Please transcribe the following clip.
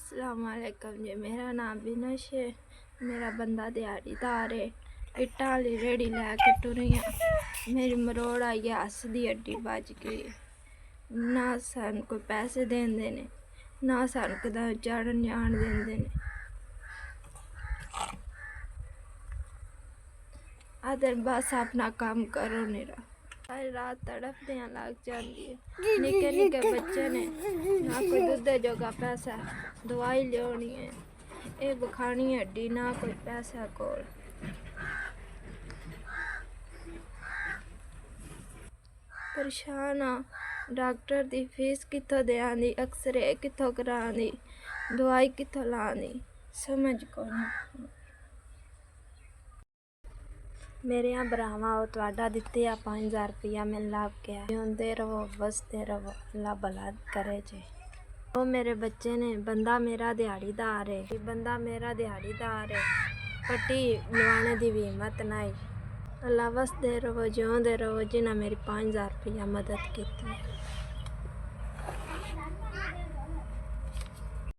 अस्सलाम वालेकुम जी। मेरा नाम विनश है। मेरा बंदा दिहाड़ीदार है। इट्टा वाली रेड़ी लैके टुरी हाँ। मेरी मरोड़ आई है, हस दी हड्डी बज गई। ना सानू कोई पैसे देंदे ने, ना सानू कदे चढ़न जान देंदे ने। आदर बस अपना काम करो मेरा। सारी रात तड़पते हैं लग जाती है। निके निके बच्चे ने, ना कोई दूध जोगा पैसा, दवाई लियानी है, ये बखानी हड्डी, ना कोई पैसा कोल। परेशान हाँ। डॉक्टर दी फीस कित्थों देआंदी, एक्सरे कित्थों करांदी, दवाई कित्थों लांदी, समझ को नहीं। मेरे यहाँ भरावा हो तुहाडा दिते आ 5000 रुपया मैं लाभ के जिंदे रहो बसते रहो, अल्लाह भला करे जे। वो मेरे बच्चे ने, बंदा मेरा दिहाड़ीदार है, पट्टी लवाने दी भी हिम्मत नहीं। अल्लाह बसते रहो, जिਉਂਦੇ रहो, जिन्हें मेरी 5000 रुपया मदद की।